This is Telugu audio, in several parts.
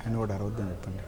ఆయన కూడా అరవద్దని చెప్పండి.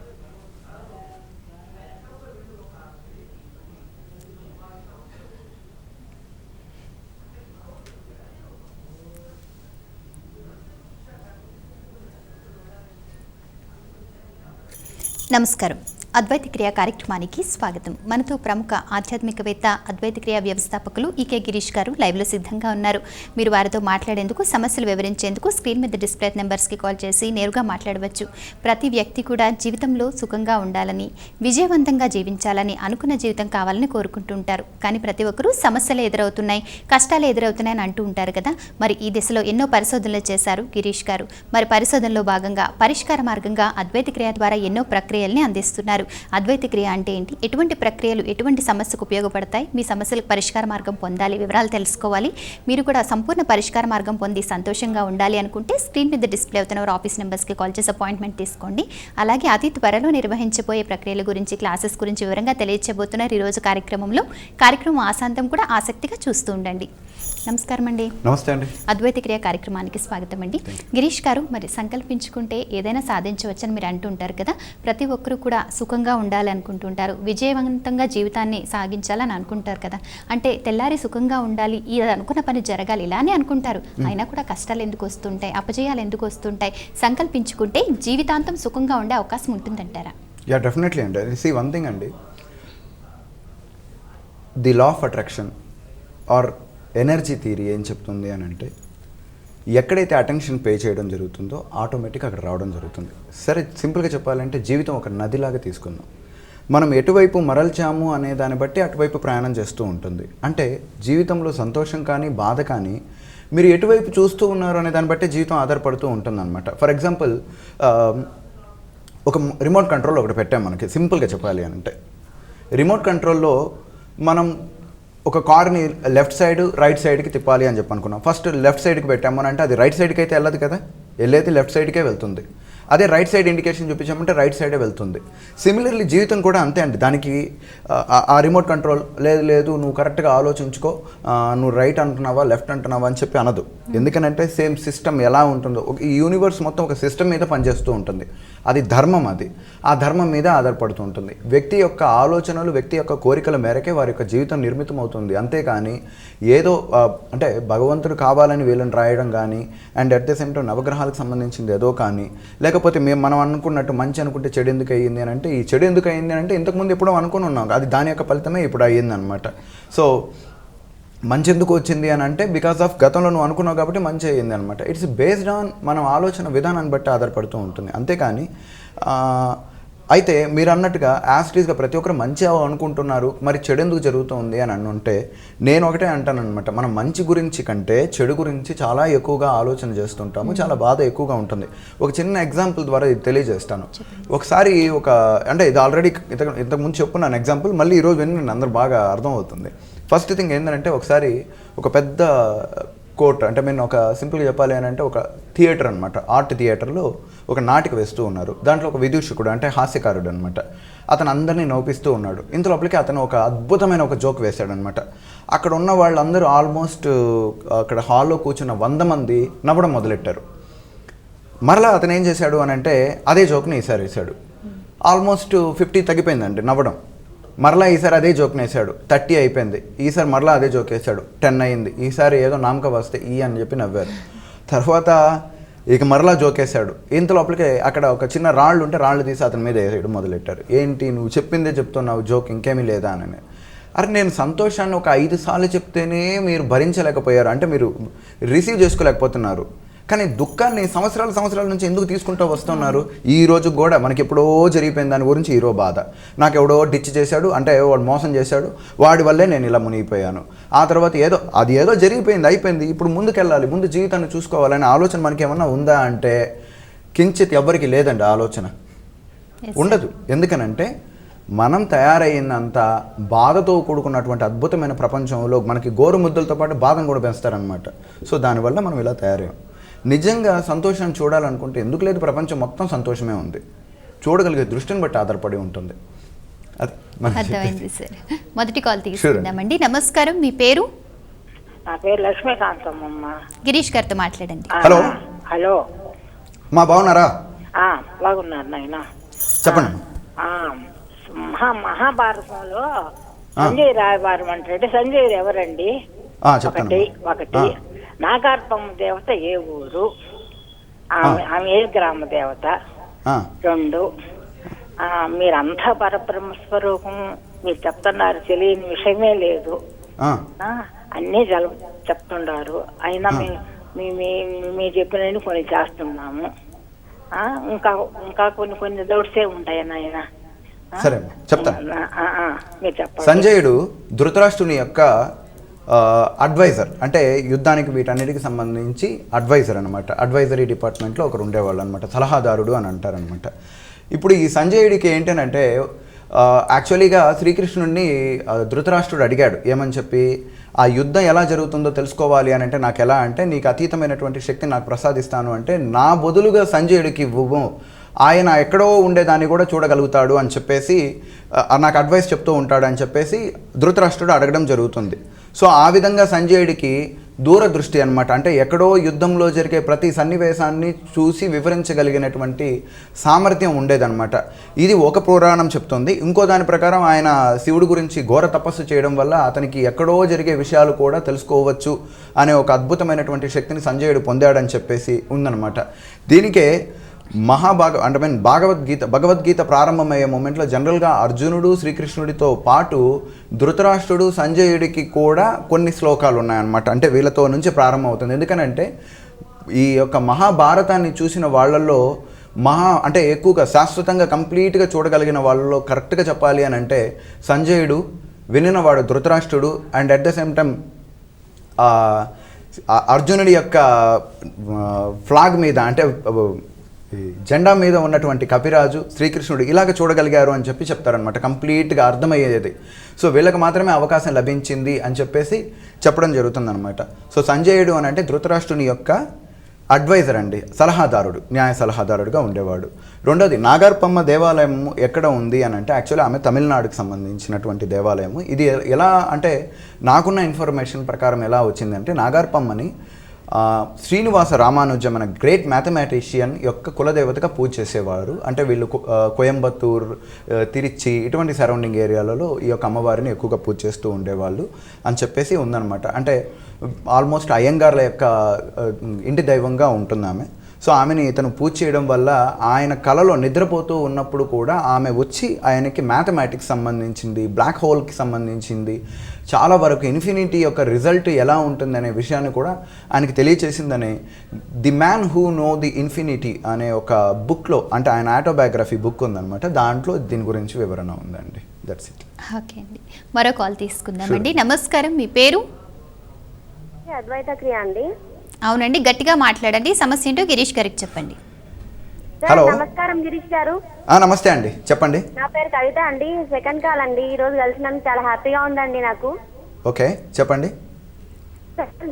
నమస్కారం. అద్వైత క్రియ కార్యక్రమానికి స్వాగతం. మనతో ప్రముఖ ఆధ్యాత్మికవేత్త అద్వైత క్రియ వ్యవస్థాపకులు ఈకే గిరీష్ గారు లైవ్లో సిద్ధంగా ఉన్నారు. మీరు వారితో మాట్లాడేందుకు, సమస్యలు వివరించేందుకు స్క్రీన్ మీద డిస్ప్లే నెంబర్స్కి కాల్ చేసి నేరుగా మాట్లాడవచ్చు. ప్రతి వ్యక్తి కూడా జీవితంలో సుఖంగా ఉండాలని, విజయవంతంగా జీవించాలని, అనుకున్న జీవితం కావాలని కోరుకుంటుంటారు. కానీ ప్రతి ఒక్కరూ సమస్యలు ఎదురవుతున్నాయి, కష్టాలు ఎదురవుతున్నాయని అంటూ ఉంటారు కదా. మరి ఈ దిశలో ఎన్నో పరిశోధనలు చేశారు గిరీష్ గారు. మరి పరిశోధనలో భాగంగా పరిష్కార మార్గంగా అద్వైత క్రియ ద్వారా ఎన్నో ప్రక్రియల్ని అందిస్తున్నారు. అద్వైత క్రియ అంటే ఏంటి, ఎటువంటి ప్రక్రియలు ఎటువంటి సమస్యకు ఉపయోగపడతాయి, మీ సమస్యలకు పరిష్కార మార్గం పొందాలి, వివరాలు తెలుసుకోవాలి, మీరు కూడా సంపూర్ణ పరిష్కార మార్గం పొంది సంతోషంగా ఉండాలి అనుకుంటే స్క్రీన్ మీద డిస్ప్లే అవుతున్న ఆఫీస్ నెంబర్స్కి కాల్ చేసి అపాయింట్మెంట్ తీసుకోండి. అలాగే అతి త్వరలో నిర్వహించబోయే ప్రక్రియల గురించి, క్లాసెస్ గురించి వివరంగా తెలియజేయబోతున్నారు ఈరోజు కార్యక్రమంలో. కార్యక్రమం ఆశాంతం కూడా ఆసక్తిగా చూస్తూ ఉండండి. నమస్కారం అండి. నమస్తే అండి. అద్వైత క్రియ కార్యక్రమానికి స్వాగతం అండి. గిరీష్ గారు, మరి సంకల్పించుకుంటే ఏదైనా సాధించవచ్చని మీరు అంటుంటారు కదా. ప్రతి ఒక్కరూ కూడా సుఖంగా ఉండాలి అనుకుంటుంటారు, విజయవంతంగా జీవితాన్ని సాగించాలని అనుకుంటారు కదా. అంటే తెల్లారి సుఖంగా ఉండాలి, ఇది అనుకున్న పని జరగాలి ఇలానే అనుకుంటారు. అయినా కూడా కష్టాలు ఎందుకు వస్తుంటాయి, అపజయాలు ఎందుకు వస్తుంటాయి? సంకల్పించుకుంటే జీవితాంతం సుఖంగా ఉండే అవకాశం ఉంటుందంటారా? యా, డెఫినెట్లీ అండి. సీ వన్ థింగ్ అండి, the law of attraction or energy theory ఏం చెప్తుంది అని అంటే, ఎక్కడైతే అటెన్షన్ పే చేయడం జరుగుతుందో ఆటోమేటిక్గా అక్కడ రావడం జరుగుతుంది. సరే, సింపుల్గా చెప్పాలంటే జీవితం ఒక నదిలాగా తీసుకుందాం. మనం ఎటువైపు మరల్చాము అనే దాన్ని బట్టి అటువైపు ప్రయాణం చేస్తూ ఉంటుంది. అంటే జీవితంలో సంతోషం కానీ బాధ కానీ మీరు ఎటువైపు చూస్తూ ఉన్నారు అనే దాన్ని బట్టి జీవితం ఆధారపడుతూ ఉంటుందన్నమాట. ఫర్ ఎగ్జాంపుల్, ఒక రిమోట్ కంట్రోల్ ఒకటి పెట్టాం మనకి. సింపుల్గా చెప్పాలి అని అంటే, రిమోట్ కంట్రోల్లో మనం ఒక కార్ని లెఫ్ట్ సైడ్ రైట్ సైడ్కి తిప్పాలి అని చెప్పి అనుకున్నాం. ఫస్ట్ లెఫ్ట్ సైడ్కి పెట్టామని అంటే అది రైట్ సైడ్కి అయితే వెళ్ళదు కదా, వెళ్ళైతే లెఫ్ట్ సైడ్కే వెళ్తుంది. అదే రైట్ సైడ్ ఇండికేషన్ చూపించామంటే రైట్ సైడే వెళ్తుంది. సిమిలర్లీ జీవితం కూడా అంతే అండి. దానికి ఆ రిమోట్ కంట్రోల్ లేదు నువ్వు కరెక్ట్గా ఆలోచించుకో, నువ్వు రైట్ అంటున్నావా లెఫ్ట్ అంటున్నావా అని చెప్పి అనదు. ఎందుకనంటే సేమ్ సిస్టమ్ ఎలా ఉంటుందో, ఈ యూనివర్స్ మొత్తం ఒక సిస్టమ్ మీద పనిచేస్తూ ఉంటుంది. అది ధర్మం, అది ఆ ధర్మం మీద ఆధారపడుతూ ఉంటుంది. వ్యక్తి యొక్క ఆలోచనలు, వ్యక్తి యొక్క కోరికల మేరకే వారి యొక్క జీవితం నిర్మితం అవుతుంది. అంతేకాని ఏదో అంటే భగవంతుడు కావాలని వీళ్ళని రాయడం కానీ, and at the same time నవగ్రహాలకు సంబంధించింది ఏదో కానీ, లేకపోతే మనం అనుకున్నట్టు మంచి అనుకుంటే చెడు ఎందుకు అయ్యింది అని అంటే, ఈ చెడు ఎందుకు అయ్యింది అని అంటే ఇంతకుముందు ఎప్పుడో అనుకుని ఉన్నాం, అది దాని యొక్క ఫలితమే ఇప్పుడు అయ్యింది అనమాట. సో మంచి ఎందుకు వచ్చింది అని అంటే బికాస్ ఆఫ్ గతంలో నువ్వు అనుకున్నావు కాబట్టి మంచి అయ్యింది అనమాట. ఇట్స్ బేస్డ్ ఆన్ మనం ఆలోచన విధానాన్ని బట్టి ఆధారపడుతూ ఉంటుంది. అంతేకాని అయితే మీరు అన్నట్టుగా యాస్టీస్గా ప్రతి ఒక్కరు మంచి అనుకుంటున్నారు, మరి చెడు ఎందుకు జరుగుతుంది అని అనుంటే నేను ఒకటే అంటాను అనమాట, మనం మంచి గురించి కంటే చెడు గురించి చాలా ఎక్కువగా ఆలోచన చేస్తుంటాము, చాలా బాధ ఎక్కువగా ఉంటుంది. ఒక చిన్న ఎగ్జాంపుల్ ద్వారా ఇది తెలియజేస్తాను. ఒకసారి అంటే ఇది ఆల్రెడీ ఇంతకుముందు చెప్పున్నాను ఎగ్జాంపుల్, మళ్ళీ ఈరోజు విని అందరూ బాగా అర్థమవుతుంది. ఫస్ట్ థింగ్ ఏంటంటే, ఒకసారి ఒక పెద్ద కోర్ట్, అంటే నేను ఒక సింపుల్గా చెప్పాలి అని అంటే ఒక థియేటర్ అనమాట, ఆర్ట్ థియేటర్లో ఒక నాటిక వేస్తూ ఉన్నారు. దాంట్లో ఒక విదూషకుడు అంటే హాస్యకారుడు అనమాట, అతను అందరినీ నవ్విస్తూ ఉన్నాడు. ఇంతలోపలికి అతను ఒక అద్భుతమైన ఒక జోక్ వేశాడనమాట. అక్కడ ఉన్న వాళ్ళందరూ ఆల్మోస్ట్ అక్కడ హాల్లో కూర్చున్న 100 మంది నవ్వడం మొదలెట్టారు. మరలా అతను ఏం చేశాడు అని అంటే అదే జోక్ని ఈసారి వేశాడు. ఆల్మోస్ట్ 50 తగ్గిపోయిందండి నవ్వడం. మరలా ఈసారి అదే జోక్ని వేసాడు, 30 అయిపోయింది. ఈసారి మరలా అదే జోక్ వేసాడు, 10 అయింది. ఈసారి ఏదో నామక వస్తే అని చెప్పి నవ్వారు. తర్వాత ఇక మరలా జోక్ వేసాడు. ఇంత లోపలికి అక్కడ ఒక చిన్న రాళ్ళు ఉంటే రాళ్ళు తీసి అతని మీద వేసేయడం మొదలెట్టారు. ఏంటి నువ్వు చెప్పిందే చెప్తున్నావు, జోక్ ఇంకేమీ లేదా అని. అరే నేను సంతోషాన్ని ఒక 5 సార్లు చెప్తేనే మీరు భరించలేకపోయారు, అంటే మీరు రిసీవ్ చేసుకోలేకపోతున్నారు. కానీ దుఃఖాన్ని సంవత్సరాల నుంచి ఎందుకు తీసుకుంటూ వస్తున్నారు? ఈ రోజు కూడా మనకి ఎప్పుడో జరిగిపోయిన దాని గురించి ఈరో బాధ, నాకు ఎవడో డిచ్ చేశాడు, అంటే వాడు మోసం చేశాడు, వాడి వల్లే నేను ఇలా మునిగిపోయాను. ఆ తర్వాత ఏదో జరిగిపోయింది, అయిపోయింది, ఇప్పుడు ముందుకెళ్ళాలి, ముందు జీవితాన్ని చూసుకోవాలనే ఆలోచన మనకి ఏమన్నా ఉందా అంటే కించిత్ ఎవ్వరికి లేదండి ఆలోచన, ఉండదు. ఎందుకనంటే మనం తయారయ్యిందంత బాధతో కూడుకున్నటువంటి అద్భుతమైన ప్రపంచంలో మనకి గోరు ముద్దలతో పాటు బాధను కూడా పెంచుతారనమాట. సో దానివల్ల మనం ఇలా తయారయ్యాం. నిజంగా సంతోషాన్ని చూడాలనుకుంటే ఎందుకు లేదు, ప్రపంచం మొత్తం సంతోషమే ఉంది, చూడగలిగే దృష్టిని బట్టి ఆధారపడి ఉంటుంది. అర్థమైంది సార్. మొదటి కాల్ తీసుకుందామండి. నమస్కారం, మీ పేరు? నా పేరు లక్ష్మీకాంతమ్మ. గిరీష్ గారితో మాట్లాడండి. హలో హలో మా బాగున్నారా? బాగున్నారు నాయన. చెప్పండి. మహాభారతంలో సంజయ్ రాయబారం అంటే సంజయ్ ఎవరండి? ఒకటి నాగార్పమ్మ దేవత ఏ ఊరు? ఆమె ఏ గ్రామ దేవత? 2 మీరంతా పరబ్రహ్మ స్వరూపం మీరు చెప్తున్నారు, తెలియని విషయమే లేదు, అన్నీ చెప్తున్నారు. అయినా మీరు చెప్పినవి కొన్ని చేస్తున్నాము. ఇంకా కొన్ని డౌట్సే ఉంటాయి నాయన. సరే చెప్తాను. మీరు చెప్పండి. సంజయుడు ధృతరాష్ట్రుని యొక్క అడ్వైజర్, అంటే యుద్ధానికి వీటన్నిటికి సంబంధించి అడ్వైజర్ అనమాట. అడ్వైజరీ డిపార్ట్మెంట్లో ఒకరు ఉండేవాళ్ళు అనమాట, సలహాదారుడు అని అంటారనమాట. ఇప్పుడు ఈ సంజయుడికి ఏంటంటే యాక్చువల్లీగా శ్రీకృష్ణుడిని ధృతరాష్ట్రుడు అడిగాడు ఏమని చెప్పి, ఆ యుద్ధం ఎలా జరుగుతుందో తెలుసుకోవాలి అని అంటే నాకు ఎలా అంటే నీకు అతీతమైనటువంటి శక్తిని నాకు ప్రసాదిస్తాను అంటే నా బదులుగా సంజయుడికి ఇవ్వు, ఆయన ఎక్కడో ఉండేదాన్ని కూడా చూడగలుగుతాడు అని చెప్పేసి నాకు అడ్వైస్ చెప్తూ ఉంటాడు అని చెప్పేసి ధృతరాష్ట్రుడు అడగడం జరుగుతుంది. సో ఆ విధంగా సంజయుడికి దూరదృష్టి అనమాట, అంటే ఎక్కడో యుద్ధంలో జరిగే ప్రతి సన్నివేశాన్ని చూసి వివరించగలిగినటువంటి సామర్థ్యం ఉండేదన్నమాట. ఇది ఒక పురాణం చెప్తుంది. ఇంకో దాని ప్రకారం ఆయన శివుడి గురించి ఘోర తపస్సు చేయడం వల్ల అతనికి ఎక్కడో జరిగే విషయాలు కూడా తెలుసుకోవచ్చు అనే ఒక అద్భుతమైనటువంటి శక్తిని సంజయుడు పొందాడని చెప్పేసి ఉందన్నమాట. దీనికే భగవద్గీత ప్రారంభమయ్యే మూమెంట్లో జనరల్గా అర్జునుడు శ్రీకృష్ణుడితో పాటు ధృతరాష్ట్రుడు సంజయుడికి కూడా కొన్ని శ్లోకాలు ఉన్నాయన్నమాట. అంటే వీళ్ళతో నుంచి ప్రారంభం అవుతుంది. ఎందుకనంటే ఈ యొక్క మహాభారతాన్ని చూసిన వాళ్ళల్లో అంటే ఎక్కువగా శాశ్వతంగా కంప్లీట్గా చూడగలిగిన వాళ్ళలో కరెక్ట్గా చెప్పాలి అని అంటే సంజయుడు, వినినవాడు ధృతరాష్ట్రుడు, and at the same time అర్జునుడి యొక్క ఫ్లాగ్ మీద అంటే జెండా మీద ఉన్నటువంటి కపిరాజు, శ్రీకృష్ణుడు ఇలాగ చూడగలిగారు అని చెప్పి చెప్తారనమాట. కంప్లీట్గా అర్థమయ్యేది. సో వీళ్ళకి మాత్రమే అవకాశం లభించింది అని చెప్పేసి చెప్పడం జరుగుతుందనమాట. సో సంజయుడు అని అంటే ధృతరాష్ట్రుని యొక్క అడ్వైజర్ అండి, సలహాదారుడు, న్యాయ సలహాదారుడుగా ఉండేవాడు. రెండోది నాగార్పమ్మ దేవాలయం ఎక్కడ ఉంది అని అంటే యాక్చువల్లీ ఆమె తమిళనాడుకు సంబంధించినటువంటి దేవాలయము. ఇది ఎలా అంటే నాకున్న ఇన్ఫర్మేషన్ ప్రకారం ఎలా వచ్చిందంటే నాగార్పమ్మని శ్రీనివాస రామానుజం అనే గ్రేట్ మ్యాథమెటిషియన్ యొక్క కులదేవతగా పూజ చేసేవారు. అంటే వీళ్ళు కోయంబత్తూర్, తిరుచి ఇటువంటి సరౌండింగ్ ఏరియాలలో ఈ యొక్క అమ్మవారిని ఎక్కువగా పూజ చేస్తూ ఉండేవాళ్ళు అని చెప్పేసి ఉందన్నమాట. అంటే ఆల్మోస్ట్ అయ్యంగార్ల యొక్క ఇంటి దైవంగా ఉంటుంది ఆమె. సో ఆమెని ఇతను పూజ చేయడం వల్ల ఆయన కలలో నిద్రపోతూ ఉన్నప్పుడు కూడా ఆమె వచ్చి ఆయనకి మ్యాథమెటిక్స్ సంబంధించింది, బ్లాక్ హోల్కి సంబంధించింది, చాలా వరకు ఇన్ఫినిటీ యొక్క రిజల్ట్ ఎలా ఉంటుందనే విషయాన్ని కూడా ఆయనకి తెలియచేసిందని the man who know the infinity అనే ఒక బుక్లో, అంటే ఆయన ఆటోబయోగ్రఫీ బుక్ ఉందన్నమాట, దాంట్లో దీని గురించి వివరణ ఉందండి. That's it. ఓకే అండి, మరో కాల్ తీసుకుందామండి. నమస్కారం, మీ పేరు? అద్వైత క్రియ అండి. అవునండి, గట్టిగా మాట్లాడండి. సమస్య ఏంటో గిరీష్ గారికి చెప్పండి. హలో, నమస్కారం గిరీష్ గారు. నమస్తే అండి, చెప్పండి. నా పేరు కవిత అండి. సెకండ్ కాల్ అండి. ఈ రోజు కలిసినందుకు చాలా హ్యాపీగా ఉందండి నాకు. ఓకే, చెప్పండి.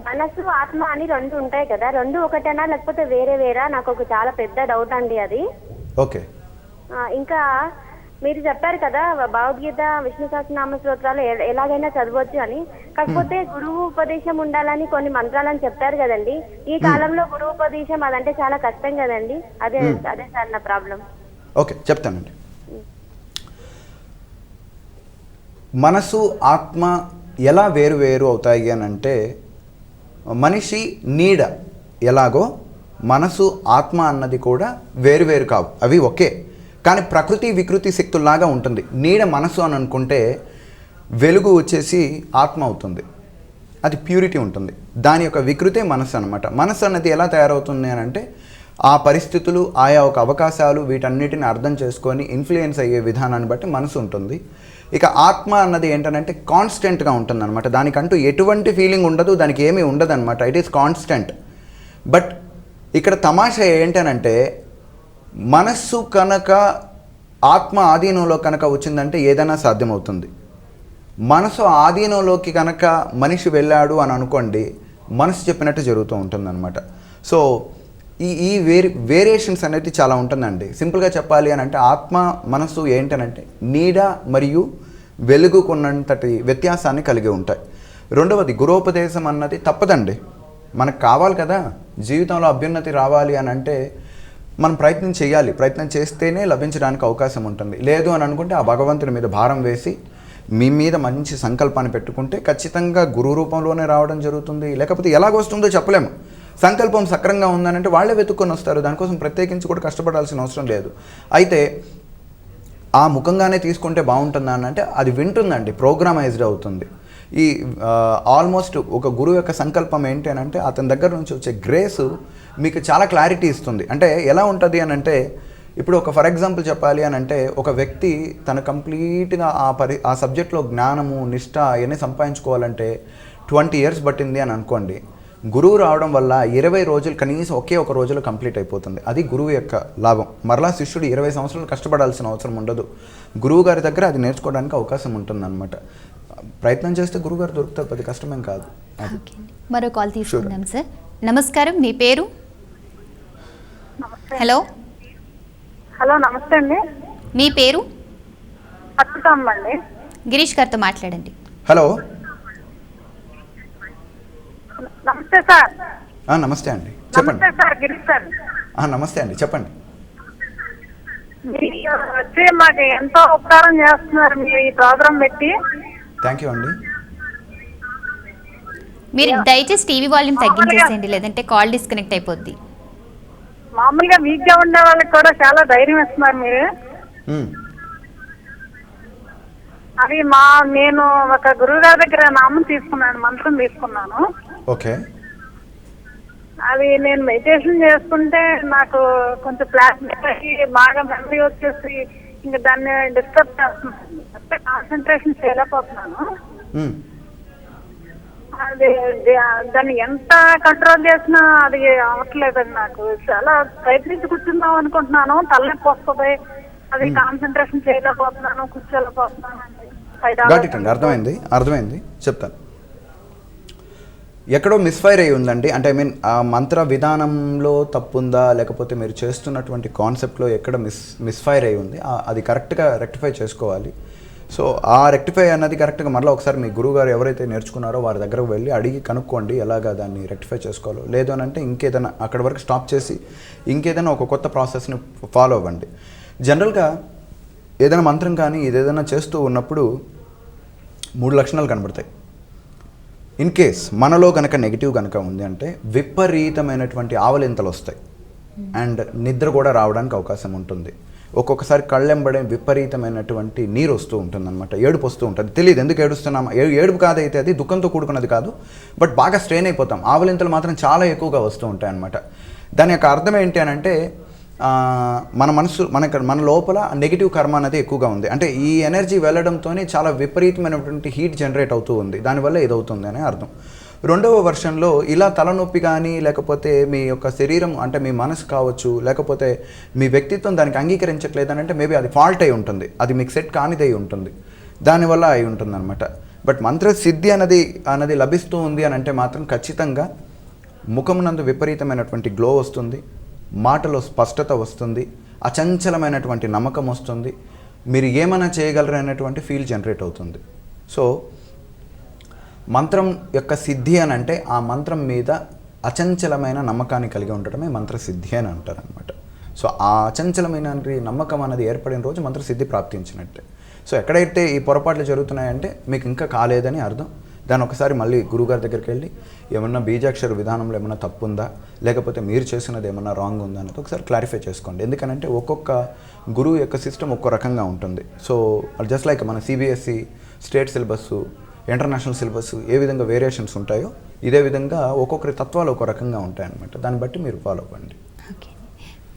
మనసు, ఆత్మ అని 2 ఉంటాయి కదా, 2 ఒకటేనా లేకపోతే వేరే వేరా? నాకు ఒక చాలా పెద్ద డౌట్ అండి అది. ఓకే. ఇంకా మీరు చెప్పారు కదా భగవద్గీత, విష్ణు సహస్రనామ స్తోత్రాలు ఎలాగైనా చదవచ్చు అని. కాకపోతే గురువు ఉపదేశం ఉండాలని కొన్ని మంత్రాలని చెప్పారు కదండి. ఈ కాలంలో గురువు ఉపదేశం అదంటే చాలా కష్టం కదండి. అదే సార్ నా ప్రాబ్లం. ఓకే, చెప్తానండి. మనసు, ఆత్మ ఎలా వేరు వేరు అవుతాయి అని అంటే, మనిషి నీడ ఎలాగో మనసు, ఆత్మ అన్నది కూడా వేరు వేరు కావు, అవి ఒకే. కానీ ప్రకృతి వికృతి శక్తుల్లాగా ఉంటుంది. నీడ మనసు అని అనుకుంటే వెలుగు వచ్చేసి ఆత్మ అవుతుంది, అది ప్యూరిటీ ఉంటుంది. దాని యొక్క వికృతే మనసు అనమాట. మనసు అన్నది ఎలా తయారవుతుంది అని అంటే ఆ పరిస్థితులు, ఆయా ఒక అవకాశాలు, వీటన్నిటిని అర్థం చేసుకొని ఇన్ఫ్లుయెన్స్ అయ్యే విధానాన్ని బట్టి మనసు ఉంటుంది. ఇక ఆత్మ అన్నది ఏంటంటే కాన్స్టెంట్గా ఉంటుంది అనమాట. దానికంటూ ఎటువంటి ఫీలింగ్ ఉండదు, దానికి ఏమీ ఉండదు అనమాట. It is constant. బట్ ఇక్కడ తమాషా ఏంటనంటే మనస్సు కనుక ఆత్మ ఆధీనంలో కనుక వచ్చిందంటే ఏదైనా సాధ్యమవుతుంది. మనసు ఆధీనంలోకి కనుక మనిషి వెళ్ళాడు అని అనుకోండి, మనసు చెప్పినట్టు జరుగుతూ ఉంటుందన్నమాట. సో ఈ వేరియేషన్స్ అనేది చాలా ఉంటుందండి. సింపుల్గా చెప్పాలి అని అంటే ఆత్మ, మనసు ఏంటనంటే నీడ మరియు వెలుగుకున్నంతటి వ్యత్యాసాన్ని కలిగి ఉంటాయి. రెండవది గురోపదేశం అన్నది తప్పదండి, మనకు కావాలి కదా. జీవితంలో అభ్యున్నతి రావాలి అని అంటే మనం ప్రయత్నం చేయాలి. ప్రయత్నం చేస్తేనే లభించడానికి అవకాశం ఉంటుంది. లేదు అని అనుకుంటే ఆ భగవంతుని మీద భారం వేసి మీ మీద మంచి సంకల్పాన్ని పెట్టుకుంటే ఖచ్చితంగా గురువు రూపంలోనే రావడం జరుగుతుంది. లేకపోతే ఎలాగొస్తుందో చెప్పలేము. సంకల్పం సక్రంగా ఉందనంటే వాళ్ళే వెతుక్కొని వస్తారు. దానికోసం ప్రత్యేకించి కూడా కష్టపడాల్సిన అవసరం లేదు. అయితే ఆ ముఖంగానే తీసుకుంటే బాగుంటుందా అని అంటే అది వింటుందండి, ప్రోగ్రామైజ్డ్ అవుతుంది. ఈ ఆల్మోస్ట్ ఒక గురువు యొక్క సంకల్పం ఏంటి అని అంటే అతని దగ్గర నుంచి వచ్చే గ్రేసు మీకు చాలా క్లారిటీ ఇస్తుంది. అంటే ఎలా ఉంటుంది అని అంటే ఇప్పుడు ఒక ఫర్ ఎగ్జాంపుల్ చెప్పాలి అని అంటే ఒక వ్యక్తి తన కంప్లీట్గా ఆ సబ్జెక్ట్లో జ్ఞానము నిష్ఠ అవన్నీ సంపాదించుకోవాలంటే 20 years పట్టింది అని అనుకోండి. గురువు రావడం వల్ల 20 రోజులు కనీసం ఒకే ఒక రోజులో కంప్లీట్ అయిపోతుంది. అది గురువు యొక్క లాభం. మరలా శిష్యుడు 20 సంవత్సరాలు కష్టపడాల్సిన అవసరం ఉండదు. గురువు గారి దగ్గర అది నేర్చుకోవడానికి అవకాశం ఉంటుంది అనమాట. ప్రయత్నం చేస్తే గురువు గారు దొరుకుతారు, పెద్ద కష్టమేం కాదు. మరో కాల్ తీసుకుందాం సార్. నమస్కారం, మీ పేరు? హలో హలో, నమస్తే అండి. మీ పేరు? అత్తుతమ్మండి. గిరీష్ గారితో మాట్లాడండి. హలో, నమస్తే సార్. నమస్తే అండి, చెప్పండి. నమస్తే సార్, గిరీష్ సార్. నమస్తే అండి, చెప్పండి. మీరు వచ్చి మాకు ఎంతో ఉపకారం చేస్తున్నారు మీరు ఈ ప్రోగ్రాం పెట్టి. థ్యాంక్ యూ అండి. మీరు దయచేసి టీవీ వాల్యూమ్ తగ్గించేసేయండి, లేదంటే కాల్ డిస్కనెక్ట్ అయిపోద్ది. మామూలుగా వీక్ గా ఉండే వాళ్ళకి కూడా చాలా ధైర్యం ఇస్తున్నారు మీరు. అది నేను ఒక గురువు గారి దగ్గర నామం తీసుకున్నాను, మంత్రం తీసుకున్నాను. ఓకే. అది నేను మెడిటేషన్ చేసుకుంటే నాకు కొంచెం ఫ్లాష్ బాగా మెమరీ వచ్చేసి ఇంకా దాన్ని డిస్టర్బ్ చేస్తున్నాను, కాన్సన్ట్రేషన్ చేయలేకపోతున్నాను. అది దాన్ని ఎంత కంట్రోల్ చేసినా అది అవ్వట్లేదండి. నాకు చాలా ప్రయత్నించి కూర్చుందాం అనుకుంటున్నాను, తలనొప్పి వస్తుంది, అది కాన్సన్ట్రేషన్ చేయలేకపోతున్నాను, కూర్చోలేకపోతున్నాను. అర్థమైంది, చెప్తాను. ఎక్కడో మిస్ఫైర్ అయ్యి ఉందండి. అంటే ఐ మీన్ ఆ మంత్ర విధానంలో తప్పు ఉందా, లేకపోతే మీరు చేస్తున్నటువంటి కాన్సెప్ట్లో ఎక్కడ మిస్ఫైర్ అయ్యి ఉంది, అది కరెక్ట్గా రెక్టిఫై చేసుకోవాలి. సో ఆ రెక్టిఫై అన్నది కరెక్ట్గా మళ్ళీ ఒకసారి మీ గురువుగారు ఎవరైతే నేర్చుకున్నారో వారి దగ్గరకు వెళ్ళి అడిగి కనుక్కోండి ఎలాగా దాన్ని రెక్టిఫై చేసుకోవాలో. లేదు అని అంటే ఇంకేదైనా అక్కడ వరకు స్టాప్ చేసి ఇంకేదైనా ఒక కొత్త ప్రాసెస్ని ఫాలో అవ్వండి. జనరల్గా ఏదైనా మంత్రం కానీ ఏదైనా చేస్తూ ఉన్నప్పుడు 3 లక్షణాలు కనబడతాయి. ఇన్ కేస్ మనలో కనుక నెగిటివ్ కనుక ఉంది అంటే విపరీతమైనటువంటి ఆవలింతలు వస్తాయి అండ్ నిద్ర కూడా రావడానికి అవకాశం ఉంటుంది. ఒక్కొక్కసారి కళ్ళెంబడే విపరీతమైనటువంటి నీరు వస్తూ ఉంటుంది అనమాట, ఏడుపు వస్తూ ఉంటుంది. తెలియదు ఎందుకు ఏడుస్తున్నాం. ఏడుపు కాదైతే అది దుఃఖంతో కూడుకున్నది కాదు, బట్ బాగా స్ట్రెయిన్ అయిపోతాం. ఆవలింతలు మాత్రం చాలా ఎక్కువగా వస్తూ ఉంటాయి అన్నమాట. దాని యొక్క అర్థం ఏంటి అని అంటే మన మనసు మన లోపల నెగిటివ్ కర్మ అనేది ఎక్కువగా ఉంది. అంటే ఈ ఎనర్జీ వెళ్ళడంతోనే చాలా విపరీతమైనటువంటి హీట్ జనరేట్ అవుతూ ఉంది, దానివల్ల ఇదవుతుంది అనే అర్థం. రెండవ వర్షన్లో ఇలా తలనొప్పి కానీ లేకపోతే మీ యొక్క శరీరం అంటే మీ మనసు కావచ్చు, లేకపోతే మీ వ్యక్తిత్వం దానికి అంగీకరించట్లేదు అని అంటే మేబీ అది ఫాల్ట్ అయి ఉంటుంది, అది మీకు సెట్ కానిది అయి ఉంటుంది, దానివల్ల అయి ఉంటుంది అనమాట. బట్ మంత్రసిద్ధి అన్నది లభిస్తూ ఉంది అని అంటే మాత్రం ఖచ్చితంగా ముఖమునందు విపరీతమైనటువంటి గ్లో వస్తుంది, మాటలో స్పష్టత వస్తుంది, అచంచలమైనటువంటి నమ్మకం వస్తుంది, మీరు ఏమైనా చేయగలరు అనేటువంటి ఫీల్ జనరేట్ అవుతుంది. సో మంత్రం యొక్క సిద్ధి అని అంటే ఆ మంత్రం మీద అచంచలమైన నమ్మకాన్ని కలిగి ఉండటమే మంత్రసిద్ధి అని అంటారు అనమాట. సో ఆ అచంచలమైన నమ్మకం అనేది ఏర్పడిన రోజు మంత్రసిద్ధి ప్రాప్తించినట్టే. సో ఎక్కడైతే ఈ పొరపాట్లు జరుగుతున్నాయంటే మీకు ఇంకా కాలేదని అర్థం. దాన్ని ఒకసారి మళ్ళీ గురువుగారి దగ్గరికి వెళ్ళి ఏమన్నా బీజాక్షర విధానంలో ఏమన్నా తప్పు ఉందా, లేకపోతే మీరు చేసినది ఏమన్నా రాంగ్ ఉందా అనేది ఒకసారి క్లారిఫై చేసుకోండి. ఎందుకనంటే ఒక్కొక్క గురువు యొక్క సిస్టమ్ ఒక్కో రకంగా ఉంటుంది. సో జస్ట్ లైక్ మన CBSE state syllabus, international syllabus ఏ విధంగా వేరియేషన్స్ ఉంటాయో ఇదే విధంగా ఒక్కొక్కరి తత్వాలు ఒక్కో రకంగా ఉంటాయన్నమాట. దాన్ని బట్టి మీరు ఫాలో అవ్వండి. ఓకే.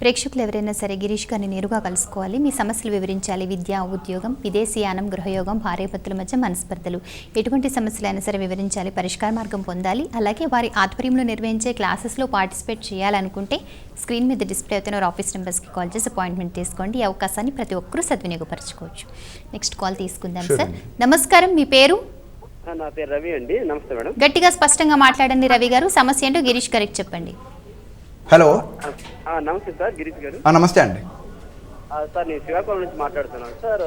ప్రేక్షకులు ఎవరైనా సరే గిరీష్ గారిని నేరుగా కలుసుకోవాలి, మీ సమస్యలు వివరించాలి, విద్య, ఉద్యోగం, విదేశీయానం, గృహయోగం, భార్యాభర్తల మధ్య మనస్పర్ధలు, ఎటువంటి సమస్యలైనా సరే వివరించాలి, పరిష్కార మార్గం పొందాలి. అలాగే వారి ఆధ్వర్యంలో నిర్వహించే క్లాసెస్లో పార్టిసిపేట్ చేయాలనుకుంటే స్క్రీన్ మీద డిస్ప్లే అవుతున్న ఆఫీస్ నెంబర్స్కి కాల్ చేసి అపాయింట్మెంట్ తీసుకోండి. ఈ అవకాశాన్ని ప్రతి ఒక్కరూ సద్వినియోగపరచుకోవచ్చు. నెక్స్ట్ కాల్ తీసుకుందాం సార్. నమస్కారం, మీ పేరు? నా పేరు రవి అండి. నమస్తే మేడం. గట్టిగా స్పష్టంగా మాట్లాడండి రవి గారు. సమస్య ఏంటో గిరీష్ గారికి చెప్పండి. హలో. నమస్తే సార్, గిరీష్ గారు. నమస్తే అండి. సార్ నేను శ్రీకాకుళం నుంచి మాట్లాడుతున్నాను సార్.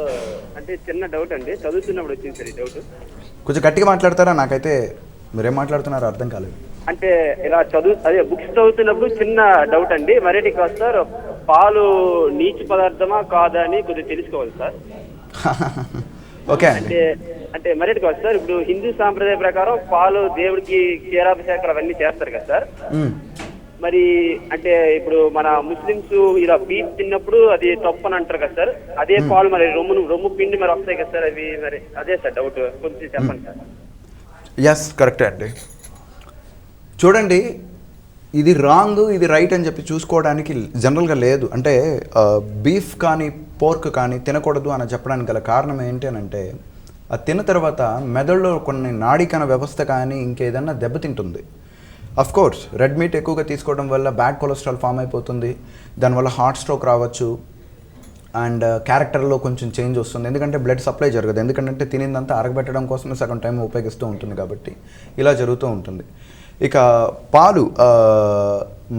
అంటే చిన్న డౌట్ అండి, చదువుతున్నప్పుడు వచ్చింది సార్ ఈ డౌట్. కొంచెం గట్టిగా మాట్లాడతారా? నాకైతే మీరేం మాట్లాడుతున్నారో అర్థం కాలేదు. అంటే ఇలా బుక్స్ చదువుతున్నప్పుడు చిన్న డౌట్ అండి. వెరైటీ కాదు సార్. పాలు నీచు పదార్థమా కాదా అని కొద్దిగా తెలుసుకోవాలి సార్. ఓకే అండి. అంటే మరేటి కాదు సార్, ఇప్పుడు హిందూ సాంప్రదాయ ప్రకారం పాలు దేవుడికి క్షీరాభిషేకాలు అవన్నీ చేస్తారు కదా సార్. మరి అంటే ఇప్పుడు మన ముస్లిమ్స్ ఇలా బీఫ్ తిన్నప్పుడు అది తప్పు అని అంటారు కదా సార్. అదే పాలు మరి రొమ్ము పిండి మరి వస్తాయి కదా సార్, అవి మరి అదే సార్ డౌట్, కొంచెం చెప్పండి సార్. ఎస్, కరెక్టే అండి. చూడండి, ఇది రాంగ్ ఇది రైట్ అని చెప్పి చూసుకోవడానికి జనరల్గా లేదు. అంటే బీఫ్ కానీ పోర్క్ కానీ తినకూడదు అని చెప్పడానికి గల కారణం ఏంటి అని అంటే, అది తిన్న తర్వాత మెదడులో కొన్ని నాడీకణ వ్యవస్థ కానీ ఇంకేదన్నా దెబ్బతింటుంది. అఫ్ కోర్స్ రెడ్ మీట్ ఎక్కువగా తీసుకోవడం వల్ల బ్యాడ్ కొలెస్ట్రాల్ ఫామ్ అయిపోతుంది, దానివల్ల హార్ట్ స్ట్రోక్ రావచ్చు, అండ్ క్యారెక్టర్లో కొంచెం చేంజ్ వస్తుంది. ఎందుకంటే బ్లడ్ సప్లై జరగదు, ఎందుకంటే తినిందంతా అరగబెట్టడం కోసమే సగం టైం ఉపయోగిస్తూ ఉంటుంది కాబట్టి ఇలా జరుగుతూ ఉంటుంది. ఇక పాలు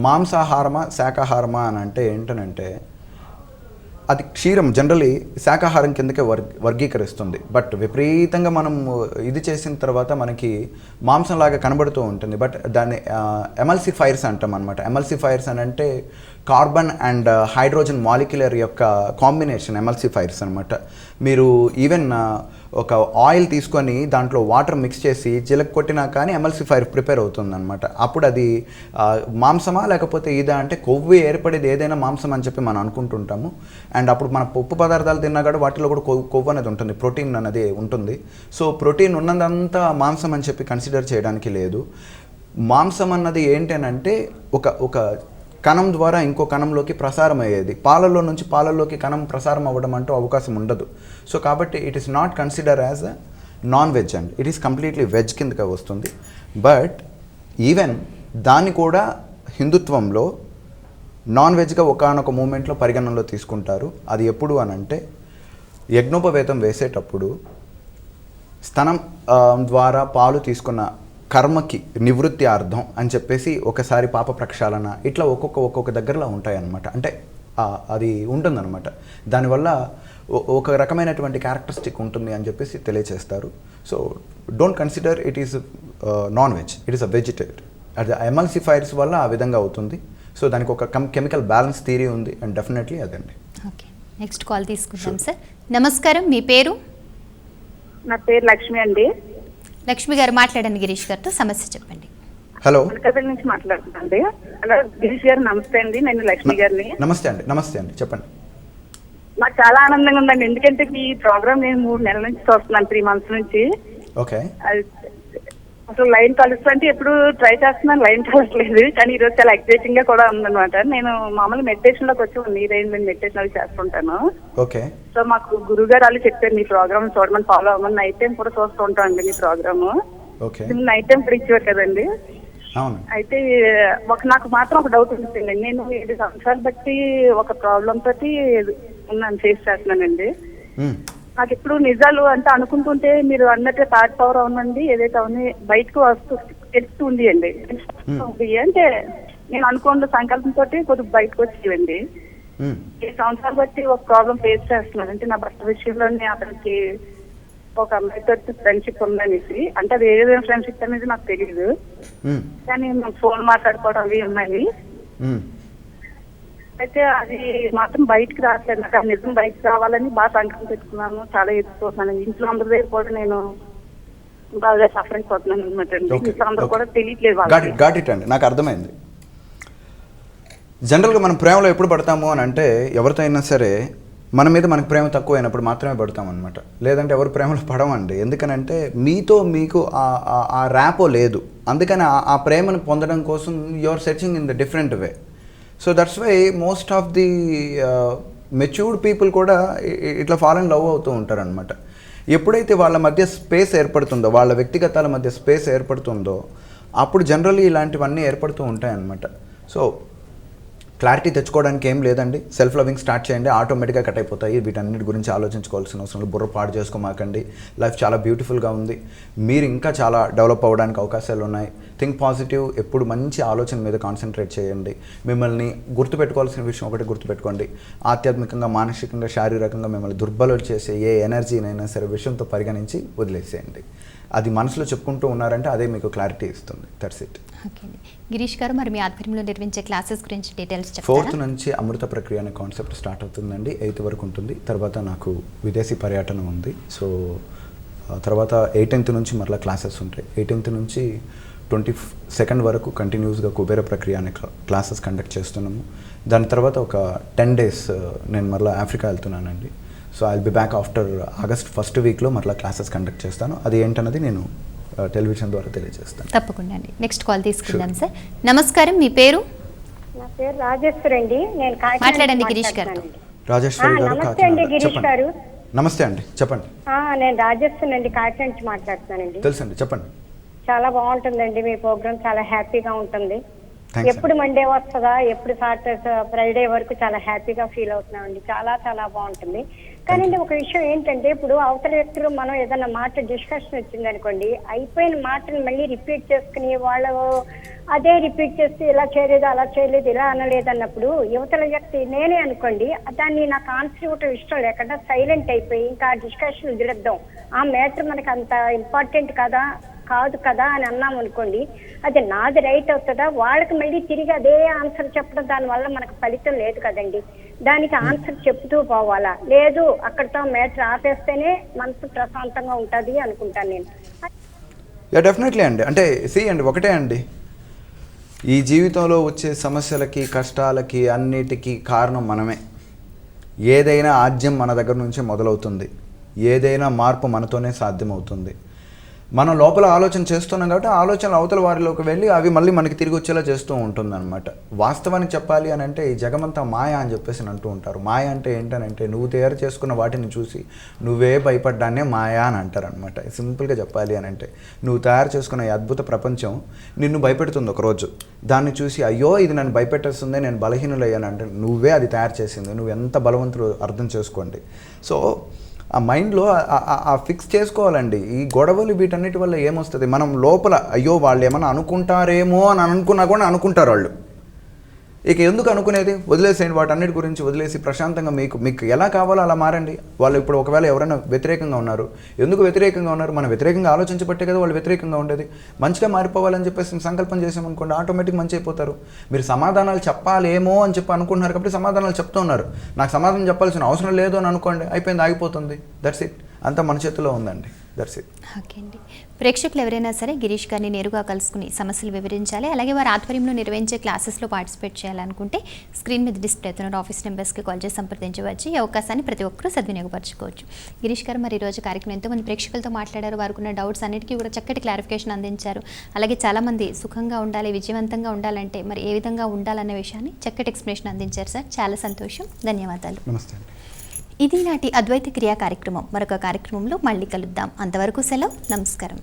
మాంసాహారమా శాకాహారమా అని అంటే ఏంటనంటే, అది క్షీరం జనరలీ శాకాహారం కిందకే వర్గీకరిస్తుంది. బట్ విపరీతంగా మనం ఇది చేసిన తర్వాత మనకి మాంసంలాగా కనబడుతూ ఉంటుంది. బట్ దాన్ని ఎమల్సిఫైర్స్ అంటాం అనమాట. ఎమల్సిఫైర్స్ అని అంటే కార్బన్ అండ్ హైడ్రోజన్ మాలిక్యులర్ యొక్క కాంబినేషన్ ఎమల్సిఫైర్స్ అనమాట. మీరు ఈవెన్ ఒక ఆయిల్ తీసుకొని దాంట్లో వాటర్ మిక్స్ చేసి చిలక కొట్టినా కానీ ఎమల్సిఫైర్ ప్రిపేర్ అవుతుంది అనమాట. అప్పుడు అది మాంసమా లేకపోతే ఇదా అంటే కొవ్వు ఏర్పడేది ఏదైనా మాంసం అని చెప్పి మనం అనుకుంటుంటాము. అండ్ అప్పుడు మన పప్పు పదార్థాలు తిన్నా కూడా వాటిలో కూడా కొవ్వు అనేది ఉంటుంది, ప్రోటీన్ అనేది ఉంటుంది. సో ప్రోటీన్ ఉన్నదంతా మాంసం అని చెప్పి కన్సిడర్ చేయడానికి లేదు. మాంసం అన్నది ఏంటి అని అంటే ఒక కణం ద్వారా ఇంకో కణంలోకి ప్రసారం అయ్యేది. పాలల్లో నుంచి పాలల్లోకి కణం ప్రసారం అవ్వడం అంటూ అవకాశం ఉండదు. సో కాబట్టి it is not consider as a non veg and it is completely veg కిందగా వస్తుంది. బట్ ఈవెన్ దాన్ని కూడా హిందుత్వంలో నాన్ వెజ్గా ఒకానొక మూమెంట్లో పరిగణనలో తీసుకుంటారు. అది ఎప్పుడు అని అంటే, యజ్ఞోపవేతం వేసేటప్పుడు స్తనం ద్వారా పాలు తీసుకున్న కర్మకి నివృత్తి అర్థం అని చెప్పేసి ఒకసారి పాప ప్రక్షాళన, ఇట్లా ఒక్కొక్క దగ్గరలో ఉంటాయన్నమాట. అంటే అది ఉంటుందన్నమాట. దానివల్ల ఒక రకమైనటువంటి క్యారెక్టరిస్టిక్ ఉంటుంది అని చెప్పేసి తెలియచేస్తారు. So don't consider it is non veg, it is a vegetarian. అది ఎమల్సిఫైర్స్ వల్ల ఆ విధంగా అవుతుంది. సో దానికి ఒక కెమికల్ బ్యాలెన్స్ థియరీ ఉంది అండ్ డెఫినెట్లీ అదండి. ఓకే, నెక్స్ట్ కాల్ తీసుకుందాం సార్. నమస్కారం, మీ పేరు? నా పేరు లక్ష్మి అండి. లక్ష్మి గారు మాట్లాడండి గిరీష్ గారితో, సమస్య చెప్పండి. హలో, అనకాపల్లి నుంచి మాట్లాడుతున్నాండి. హలో గిరీష్ గారు, నమస్తే అండి. నేను లక్ష్మి గారిని. నమస్తే అండి, చెప్పండి. నాకు చాలా ఆనందంగా ఉందండి, ఎందుకంటే ఈ ప్రోగ్రామ్ నేను 3 నెలల నుంచి చూస్తున్నాను, 3 months నుంచి. ఓకే. అసలు లైన్ కలుస్తుంటే ఎప్పుడు ట్రై చేస్తున్నాను, లైన్ కలట్లేదు. కానీ ఈరోజు చాలా ఎక్సైటింగ్ గా కూడా ఉందన్నమాట. నేను మామూలు మెడిటేషన్ లోకి వచ్చి 1 year అయింది, మెడిటేషన్ అవి చేస్తుంటాను. ఓకే. సో మాకు గురువు గారు వాళ్ళు చెప్పారు మీ ప్రోగ్రామ్ చూడమని, ఫాలో అవ్వమని. నైట్ టైం కూడా చూస్తూ ఉంటాం అండి మీ ప్రోగ్రామ్. ఓకే. నైట్ టైం కూడా ఇచ్చేవారు కదండి. అవును. అయితే నాకు మాత్రం ఒక డౌట్ ఉంటుంది. నేను 7 సంవత్సరాలు బట్టి ఒక ప్రాబ్లం తోటి ఫేస్ చేస్తున్నానండి. నాకు ఇప్పుడు నిజాలు అంటే అనుకుంటుంటే మీరు అన్నట్టే థాట్ పవర్ అవునండి, ఏదైతే అవును బయటకు తెలుస్తుంది అండి. అంటే నేను అనుకున్న సంకల్పంతో కొద్దిగా బయటకు వచ్చేవండి. 7 సంవత్సరాలు బట్టి ఒక ప్రాబ్లం ఫేస్ చేస్తున్నాను. అంటే నా భర్త విషయంలోనే అతనికి ఒక అమ్మాయితో ఫ్రెండ్షిప్ ఉందనేసి, అంటే అది ఏదైనా ఫ్రెండ్షిప్ అనేది నాకు తెలియదు. కానీ ఫోన్ మాట్లాడుకోవడం అవి ఉన్నాయి. అయితే అది మాత్రం బయటకు రావట్లేదు. నాకు ఆ నిజం బయటకు రావాలని బాగా సంకల్పం పెట్టుకున్నాను, చాలా ఎదుర్కొన్నాను. ఇంట్లో అందరి దగ్గర కూడా నేను బాగా సఫర్ అయిపోతున్నాను అనమాట. ఇంట్లో అందరూ కూడా తెలియట్లేదు. గాట్ ఇట్ అండి, నాకు అర్థమైంది. జనరల్గా మనం ప్రేమలో ఎప్పుడు పడతాము అని అంటే, ఎవరితో అయినా సరే మన మీద మనకు ప్రేమ తక్కువ అయినప్పుడు మాత్రమే పడతాం అనమాట. లేదంటే ఎవరు ప్రేమలో పడమండి. ఎందుకనంటే మీకు ఆ ర్యాపో లేదు. అందుకని ఆ ప్రేమను పొందడం కోసం you are searching in the different way. So that's why most of the matured people కూడా ఇట్లా ఫాల్ ఇన్ లవ్ అవుతూ ఉంటారనమాట. ఎప్పుడైతే వాళ్ళ మధ్య స్పేస్ ఏర్పడుతుందో, వాళ్ళ వ్యక్తిగతాల మధ్య స్పేస్ ఏర్పడుతుందో, అప్పుడు జనరల్లీ ఇలాంటివన్నీ ఏర్పడుతూ ఉంటాయన్నమాట. సో క్లారిటీ తెచ్చుకోవడానికి ఏం లేదండి, సెల్ఫ్ లవింగ్ స్టార్ట్ చేయండి, ఆటోమేటిక్గా కట్ అయిపోతాయి. వీటన్నిటి గురించి ఆలోచించుకోవాల్సిన అవసరం లేదు, బుర్ర పాడు చేసుకోమాకండి. లైఫ్ చాలా బ్యూటిఫుల్గా ఉంది, మీరు ఇంకా చాలా డెవలప్ అవ్వడానికి అవకాశాలు ఉన్నాయి. థింక్ పాజిటివ్, ఎప్పుడు మంచి ఆలోచన మీద కాన్సన్ట్రేట్ చేయండి. మిమ్మల్ని గుర్తుపెట్టుకోవాల్సిన విషయం ఒకటి గుర్తుపెట్టుకోండి, ఆధ్యాత్మికంగా, మానసికంగా, శారీరకంగా మిమ్మల్ని దుర్బలం చేసే ఏ ఎనర్జీనైనా సరే విషయంతో పరిగణించి వదిలేసేయండి. అది మనసులో చెప్పుకుంటూ ఉన్నారంటే అదే మీకు క్లారిటీ ఇస్తుంది. That's it. ఓకే అండి. గిరీష్ గారు, మరి మీ ఆధ్వర్యంలో నిర్వహించే క్లాసెస్ గురించి డీటెయిల్స్ 4th చెప్తారా? నుంచి అమృత ప్రక్రియ అనే కాన్సెప్ట్ స్టార్ట్ అవుతుందండి. 8th వరకు ఉంటుంది. తర్వాత నాకు విదేశీ పర్యటన ఉంది. సో తర్వాత 18th నుంచి మరలా క్లాసెస్ ఉంటాయి. 18th నుంచి 22nd వరకు కంటిన్యూస్గా కుబేర ప్రక్రియ అనే క్లాసెస్ కండక్ట్ చేస్తున్నాము. దాని తర్వాత ఒక 10 days నేను మరలా ఆఫ్రికా వెళ్తున్నానండి. So I will be back after August 1st వీక్లో మరలా క్లాసెస్ కండక్ట్ చేస్తాను. అది ఏంటన్నది నేను టెలివిజన్ ద్వారా తెలియజేస్తాను. తప్పకుండా అండి. నెక్స్ట్ కాల్ తీసుకుందాం సార్. నమస్కారం, మీ పేరు? నా పేరు రాజేశ్వరి అండి. నేను కాకినాడ మాట్లాడండి నుంచి గిరీష్ గారు. మాట్లాడుతున్నానండి. రాజేశ్వరి గారు నమస్తే అండి కాకినాడ. గిరీష్ గారు. చెప్పండి. నమస్తే అండి, చెప్పండి. నేను రాజేశ్వరి అండి, కాకినాడ నుంచి మాట్లాడుతున్నానండి. తెలుసండి, చెప్పండి. చాలా బాగుంటుందండి మీ ప్రోగ్రామ్, చాలా హ్యాపీగా ఉంటుంది. థ్యాంక్స్ ఎప్పుడు మండే వస్తుందా, ఎప్పుడు ఫ్రైడే వరకు చాలా హ్యాపీగా ఫీల్ అవుతున్నామండి. చాలా చాలా బాగుంటుంది. కానీ ఒక విషయం ఏంటంటే, ఇప్పుడు అవతల వ్యక్తులు మనం ఏదైనా మాట డిస్కషన్ వచ్చింది అనుకోండి, అయిపోయిన మాటను మళ్ళీ రిపీట్ చేసుకుని వాళ్ళు అదే రిపీట్ చేస్తే ఇలా చేయలేదు, అలా చేయలేదు, ఇలా అనలేదు అన్నప్పుడు యువతల వ్యక్తి నేనే అనుకోండి, దాన్ని నాకు ఆన్సర్ ఇవ్వటం ఇష్టం లేకుండా సైలెంట్ అయిపోయి ఇంకా డిస్కషన్ వదిలేద్దాం, ఆ మ్యాటర్ మనకు అంత ఇంపార్టెంట్ కాదు కదా అని అన్నాం అనుకోండి, అది నాది రైట్ అవుతుందా, వాళ్ళకి మళ్ళీ తిరిగి అదే ఆన్సర్ చెప్పడం దానివల్ల మనకు ఫలితం లేదు కదండి. దానికి ఆన్సర్ చెప్తూ పోవాలా, లేదు అక్కడితో మ్యాటర్ ఆపేస్తేనే మనసు ప్రశాంతంగా ఉంటుంది అనుకుంటాను నేను. డెఫినెట్లీ అండి. అంటే అండి, ఒకటే అండి, ఈ జీవితంలో వచ్చే సమస్యలకి, కష్టాలకి, అన్నిటికీ కారణం మనమే. ఏదైనా ఆద్యం మన దగ్గర నుంచే మొదలవుతుంది. ఏదైనా మార్పు మనతోనే సాధ్యమవుతుంది. మనం లోపల ఆలోచన చేస్తున్నాం కాబట్టి ఆలోచనలు అవతల వారిలోకి వెళ్ళి అవి మళ్ళీ మనకి తిరిగి వచ్చేలా చేస్తూ ఉంటుంది అనమాట. వాస్తవానికి చెప్పాలి అని అంటే ఈ జగమంతా మాయ అని చెప్పేసి అంటూ ఉంటారు. మాయ అంటే ఏంటనంటే నువ్వు తయారు చేసుకున్న వాటిని చూసి నువ్వే భయపడ్డానే మాయా అని అంటారు అనమాట. సింపుల్గా చెప్పాలి అని అంటే నువ్వు తయారు చేసుకున్న ఈ అద్భుత ప్రపంచం నిన్ను భయపెడుతుంది ఒకరోజు. దాన్ని చూసి అయ్యో ఇది నన్ను భయపెట్టేస్తుంది, నేను బలహీనులయ్యాను అంటే నువ్వే అది తయారు చేసింది. నువ్వు ఎంత బలవంతులు అర్థం చేసుకోండి. సో ఆ మైండ్లో ఆ ఫిక్స్ చేసుకోవాలండి. ఈ గొడవలు వీటన్నిటి వల్ల ఏమొస్తుంది, మనం లోపల అయ్యో వాళ్ళు ఏమైనా అనుకుంటారేమో అని అనుకున్నా కూడా అనుకుంటారు వాళ్ళు. ఇక ఎందుకు అనుకునేది, వదిలేసేయండి, వాటన్నిటి గురించి వదిలేసి ప్రశాంతంగా మీకు ఎలా కావాలో అలా మారండి. వాళ్ళు ఇప్పుడు ఒకవేళ ఎవరైనా వ్యతిరేకంగా ఉన్నారు, ఎందుకు వ్యతిరేకంగా ఉన్నారు, మనం వ్యతిరేకంగా ఆలోచించబట్టే కదా వాళ్ళు వ్యతిరేకంగా ఉండేది. మంచిగా మారిపోవాలని చెప్పేసి సంకల్పం చేసామనుకోండి, ఆటోమేటిక్ మంచి అయిపోతారు. మీరు సమాధానాలు చెప్పాలేమో అని చెప్పి అనుకుంటున్నారు కాబట్టి సమాధానాలు చెప్తూ ఉన్నారు. నాకు సమాధానం చెప్పాల్సిన అవసరం లేదు అని అనుకోండి, అయిపోయింది, ఆగిపోతుంది. That's it. అంతా మన చేతిలో ఉందండి. That's it. ఓకే అండి. ప్రేక్షకులు ఎవరైనా సరే గిరీష్ గారిని నేరుగా కలుసుకుని సమస్యలు వివరించాలి, అలాగే వారి ఆధ్వర్యంలో నిర్వహించే క్లాసెస్లో పార్టిసిపేట్ చేయాలనుకుంటే స్క్రీన్ మీద డిస్ప్లే అవుతున్న ఆఫీస్ నెంబర్స్కి కాల్ చేసి సంప్రదించవచ్చు. ఈ అవకాశాన్ని ప్రతి ఒక్కరూ సద్వినియోగపరచుకోవచ్చు. గిరీష్ గారు, మరి ఈరోజు కార్యక్రమం ఎంతోమంది ప్రేక్షకులతో మాట్లాడారు, వారికి ఉన్న డౌట్స్ అన్నిటికీ కూడా చక్కటి క్లారిఫికేషన్ అందించారు. అలాగే చాలామంది సుఖంగా ఉండాలి, విజయవంతంగా ఉండాలంటే మరి ఏ విధంగా ఉండాలనే విషయాన్ని చక్కటి ఎక్స్ప్లెనేషన్ అందించారు సార్. చాలా సంతోషం, ధన్యవాదాలు. నమస్తే అండి. ఇది నాటి అద్వైత క్రియా కార్యక్రమం. మరొక కార్యక్రమంలో మళ్ళీ కలుద్దాం. అంతవరకు సెలవు, నమస్కారం.